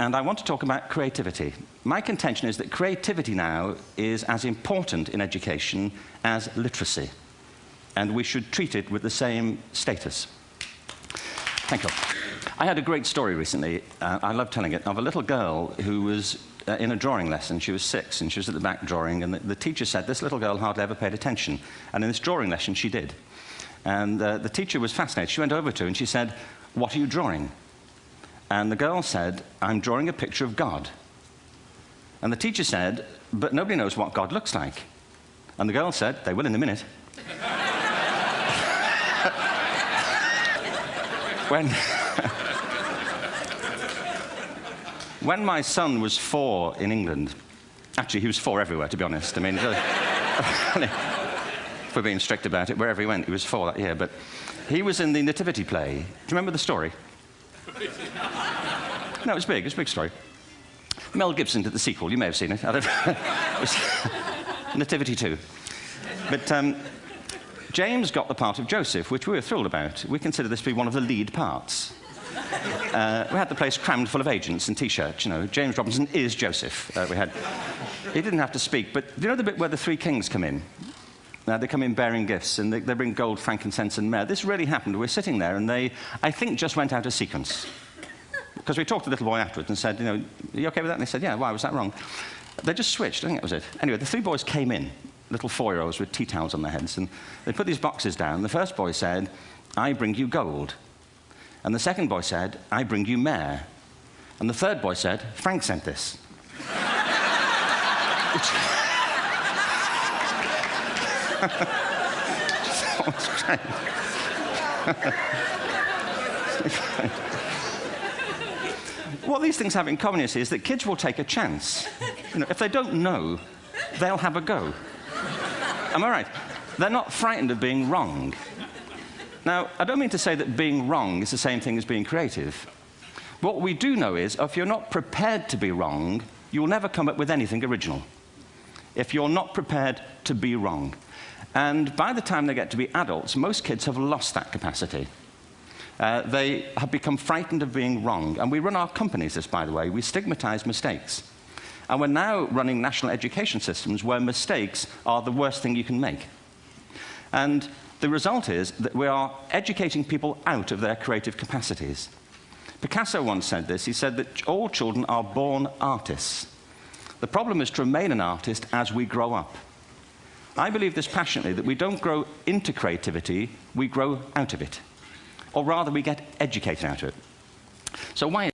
and I want to talk about creativity. My contention is that creativity now is as important in education as literacy, and we should treat it with the same status. Thank you. I had a great story recently, I love telling it, of a little girl who was in a drawing lesson. She was 6, and she was at the back drawing, and the teacher said this little girl hardly ever paid attention, and in this drawing lesson she did. And the teacher was fascinated. She went over to her and she said, "What are you drawing?" And the girl said, "I'm drawing a picture of God." And the teacher said, "But nobody knows what God looks like." And the girl said, "They will in a minute." When my son was 4 in England, actually he was 4 everywhere, to be honest. I mean, if we're being strict about it, wherever he went, he was 4 that year. But he was in the Nativity play. Do you remember the story? No, it was big. It was a big story. Mel Gibson did the sequel. You may have seen it. I don't know. It was Nativity 2. But James got the part of Joseph, which we were thrilled about. We consider this to be one of the lead parts. We had the place crammed full of agents in T-shirts, you know. James Robinson is Joseph. He didn't have to speak, but do you know the bit where the 3 kings come in? They come in bearing gifts, and they bring gold, frankincense, and myrrh. This really happened. We're sitting there, and they, I think, just went out of sequence. Because we talked to the little boy afterwards and said, you know, "Are you okay with that?" And they said, "Yeah, why was that wrong?" They just switched. I think that was it. Anyway, the 3 boys came in, little 4-year-olds with tea towels on their heads, and they put these boxes down. The first boy said, "I bring you gold." And the second boy said, "I bring you myrrh." And the third boy said, "Frank sent this." What these things have in common, you see, is that kids will take a chance. You know, if they don't know, they'll have a go. Am I right? They're not frightened of being wrong. Now, I don't mean to say that being wrong is the same thing as being creative. What we do know is, if you're not prepared to be wrong, you'll never come up with anything original. If you're not prepared to be wrong. And by the time they get to be adults, most kids have lost that capacity. They have become frightened of being wrong. And we run our companies this, by the way. We stigmatize mistakes. And we're now running national education systems where mistakes are the worst thing you can make. And the result is that we are educating people out of their creative capacities. Picasso once said this. He said that all children are born artists. The problem is to remain an artist as we grow up. I believe this passionately, that we don't grow into creativity, we grow out of it. Or rather, we get educated out of it. So why